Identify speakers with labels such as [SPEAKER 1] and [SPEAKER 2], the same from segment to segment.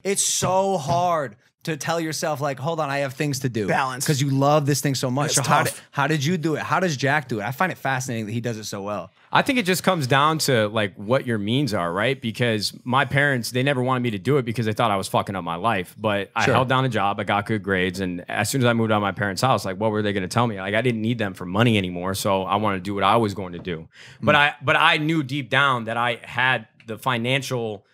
[SPEAKER 1] It's so hard to tell yourself, like, hold on, I have things to do.
[SPEAKER 2] Balance.
[SPEAKER 1] Because you love this thing so much.
[SPEAKER 2] It's
[SPEAKER 1] So
[SPEAKER 2] tough.
[SPEAKER 1] how did you do it? How does Jack do it? I find it fascinating that he does it so well.
[SPEAKER 3] I think it just comes down to like what your means are, right? Because my parents, they never wanted me to do it because they thought I was fucking up my life. But I held down a job, I got good grades, and as soon as I moved out of my parents' house, like, what were they going to tell me? Like, I didn't need them for money anymore, so I wanted to do what I was going to do. But I knew deep down that I had the financial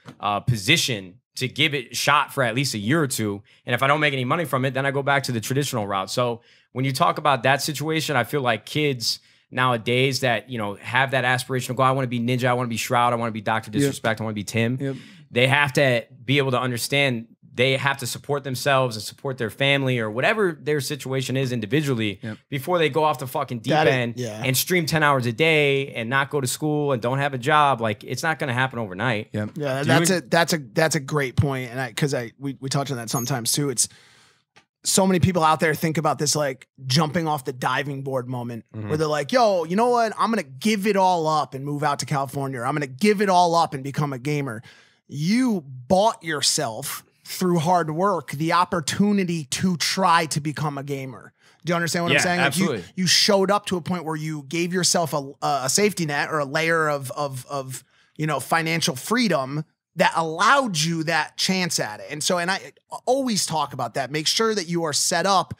[SPEAKER 3] position to give it a shot for at least a year or two. And if I don't make any money from it, then I go back to the traditional route. So when you talk about that situation, I feel like kids nowadays that, you know, have that aspirational goal, I want to be Ninja, I want to be Shroud, I want to be Dr. Disrespect, I want to be Tim. They have to be able to understand they have to support themselves and support their family or whatever their situation is individually before they go off the fucking deep end and stream 10 hours a day and not go to school and don't have a job. Like, it's not going to happen overnight.
[SPEAKER 2] Yeah, that's a great point. And because we touch on that sometimes too. It's so many people out there think about this like jumping off the diving board moment where they're like, yo, you know what? I'm going to give it all up and move out to California. Or I'm going to give it all up and become a gamer. You bought yourself through hard work the opportunity to try to become a gamer. Do you understand what I'm saying? Like
[SPEAKER 3] absolutely.
[SPEAKER 2] you showed up to a point where you gave yourself a safety net or a layer of you know, financial freedom that allowed you that chance at it. And so, and I always talk about that. Make sure that you are set up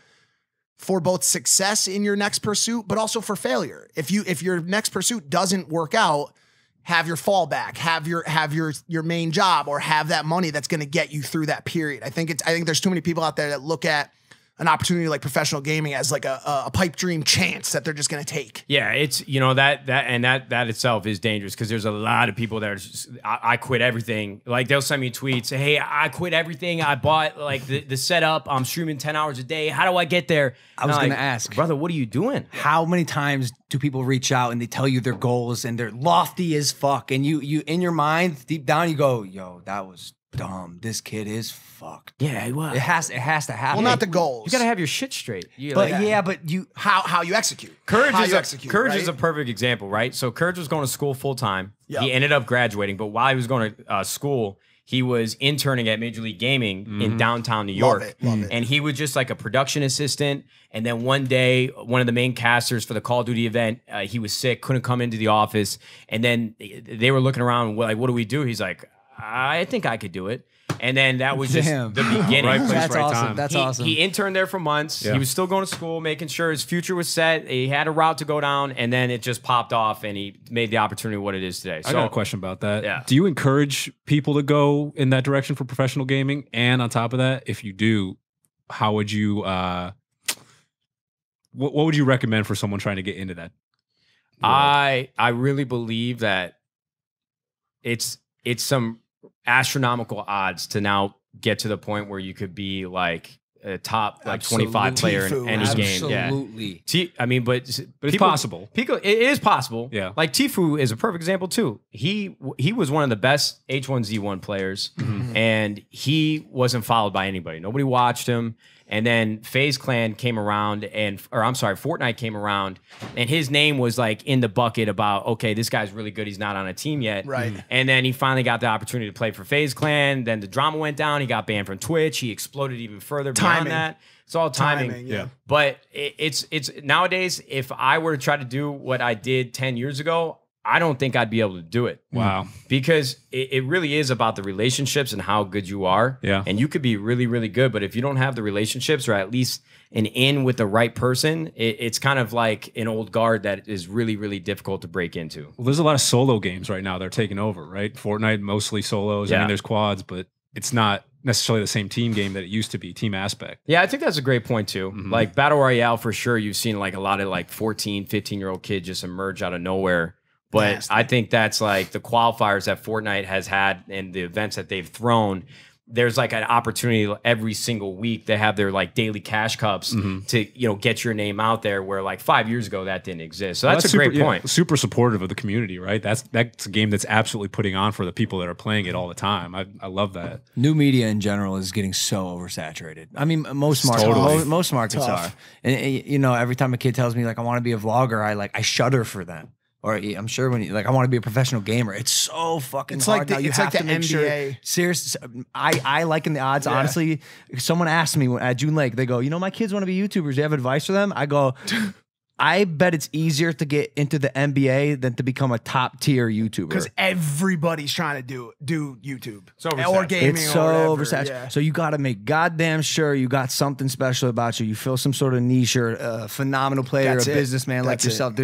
[SPEAKER 2] for both success in your next pursuit, but also for failure. If your next pursuit doesn't work out, have your fallback, have your main job, or have that money that's going to get you through that period. I think there's too many people out there that look at an opportunity like professional gaming as like a pipe dream chance that they're just going to take.
[SPEAKER 3] Yeah, it's, you know, that itself is dangerous because there's a lot of people that are just, I quit everything. Like, they'll send me tweets, hey, I quit everything. I bought like the setup. I'm streaming 10 hours a day. How do I get there?
[SPEAKER 1] I was going to ask,
[SPEAKER 3] brother, what are you doing?
[SPEAKER 1] How many times do people reach out and they tell you their goals and they're lofty as fuck, and you in your mind deep down you go, yo, that was dumb. This kid is fucked.
[SPEAKER 3] Yeah, it was.
[SPEAKER 1] It has to happen.
[SPEAKER 2] Well, not the goals.
[SPEAKER 3] You got to have your shit straight.
[SPEAKER 1] But you
[SPEAKER 2] how you execute.
[SPEAKER 3] Courage
[SPEAKER 2] Right?
[SPEAKER 3] is a perfect example, right? So Courage was going to school full time.
[SPEAKER 2] Yep.
[SPEAKER 3] He ended up graduating, but while he was going to school, he was interning at Major League Gaming in downtown New York.
[SPEAKER 2] Love it.
[SPEAKER 3] And he was just like a production assistant. And then one day, one of the main casters for the Call of Duty event, he was sick, couldn't come into the office. And then they were looking around, like, what do we do? He's like, I think I could do it. And then that was just the beginning.
[SPEAKER 4] Right place,
[SPEAKER 1] That's
[SPEAKER 4] right
[SPEAKER 1] awesome.
[SPEAKER 4] time.
[SPEAKER 1] That's awesome.
[SPEAKER 3] He interned there for months.
[SPEAKER 4] Yeah.
[SPEAKER 3] He was still going to school, making sure his future was set. He had a route to go down, and then it just popped off, and he made the opportunity what it is today. So,
[SPEAKER 4] I got a question about that.
[SPEAKER 3] Yeah.
[SPEAKER 4] Do you encourage people to go in that direction for professional gaming? And on top of that, if you do, how would you what would you recommend for someone trying to get into that world?
[SPEAKER 3] I really believe that it's some astronomical odds to now get to the point where you could be like a top like 25 player in any game.
[SPEAKER 1] Absolutely.
[SPEAKER 3] Yeah. I mean, but
[SPEAKER 4] it's possible.
[SPEAKER 3] It is possible.
[SPEAKER 4] Yeah.
[SPEAKER 3] Like Tfue is a perfect example too. He was one of the best H1Z1 players, and he wasn't followed by anybody. Nobody watched him. And then FaZe Clan came around, Fortnite came around, and his name was like in the bucket about, okay, this guy's really good. He's not on a team yet.
[SPEAKER 2] Right.
[SPEAKER 3] And then he finally got the opportunity to play for FaZe Clan. Then the drama went down. He got banned from Twitch. He exploded even further beyond that. It's all timing.
[SPEAKER 2] Yeah.
[SPEAKER 3] But it's nowadays, if I were to try to do what I did 10 years ago, I don't think I'd be able to do it.
[SPEAKER 4] Wow.
[SPEAKER 3] Because it really is about the relationships and how good you are.
[SPEAKER 4] Yeah.
[SPEAKER 3] And you could be really, really good, but if you don't have the relationships or at least an in with the right person, it's kind of like an old guard that is really, really difficult to break into.
[SPEAKER 4] Well, there's a lot of solo games right now that are taking over, right? Fortnite, mostly solos. I mean, there's quads, but it's not necessarily the same team game that it used to be, team aspect.
[SPEAKER 3] Yeah, I think that's a great point too. Like Battle Royale, for sure, you've seen like a lot of like 14, 15-year-old kids just emerge out of nowhere. But
[SPEAKER 2] Nasty.
[SPEAKER 3] I think that's like the qualifiers that Fortnite has had and the events that they've thrown. There's like an opportunity every single week. They have their like daily cash cups to, you know, get your name out there, where like 5 years ago that didn't exist. So that's a great point.
[SPEAKER 4] Super supportive of the community, right? That's a game that's absolutely putting on for the people that are playing it all the time. I love that.
[SPEAKER 1] New media in general is getting so oversaturated. I mean, most markets,
[SPEAKER 4] Totally.
[SPEAKER 1] most markets
[SPEAKER 2] Tough.
[SPEAKER 1] are. And you know, every time a kid tells me like I want to be a vlogger, I shudder for them. Or I'm sure when you like, I want to be a professional gamer. It's so fucking
[SPEAKER 2] It's
[SPEAKER 1] hard.
[SPEAKER 2] like the,
[SPEAKER 1] now. You
[SPEAKER 2] it's
[SPEAKER 1] have
[SPEAKER 2] like the
[SPEAKER 1] to make
[SPEAKER 2] NBA.
[SPEAKER 1] sure. Serious. I liken the odds.
[SPEAKER 2] Yeah.
[SPEAKER 1] Honestly, someone asked me at June Lake. They go, my kids want to be YouTubers. Do you have advice for them? I go, I bet it's easier to get into the NBA than to become a top tier YouTuber.
[SPEAKER 2] Because everybody's trying to do YouTube.
[SPEAKER 3] So
[SPEAKER 2] or gaming
[SPEAKER 1] It's
[SPEAKER 2] or
[SPEAKER 1] so
[SPEAKER 2] whatever.
[SPEAKER 1] oversaturated.
[SPEAKER 2] Yeah.
[SPEAKER 1] So you got to make goddamn sure you got something special about you. You fill some sort of niche or a phenomenal player,
[SPEAKER 2] That's
[SPEAKER 1] a
[SPEAKER 2] it.
[SPEAKER 1] businessman like
[SPEAKER 2] That's it.
[SPEAKER 1] yourself.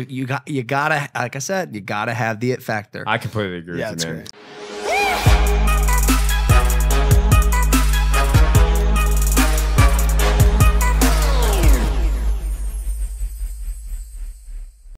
[SPEAKER 1] You gotta, like I said, you gotta have the it factor.
[SPEAKER 3] I completely agree
[SPEAKER 2] Yeah,
[SPEAKER 3] with
[SPEAKER 2] that's
[SPEAKER 3] you, man.
[SPEAKER 2] great.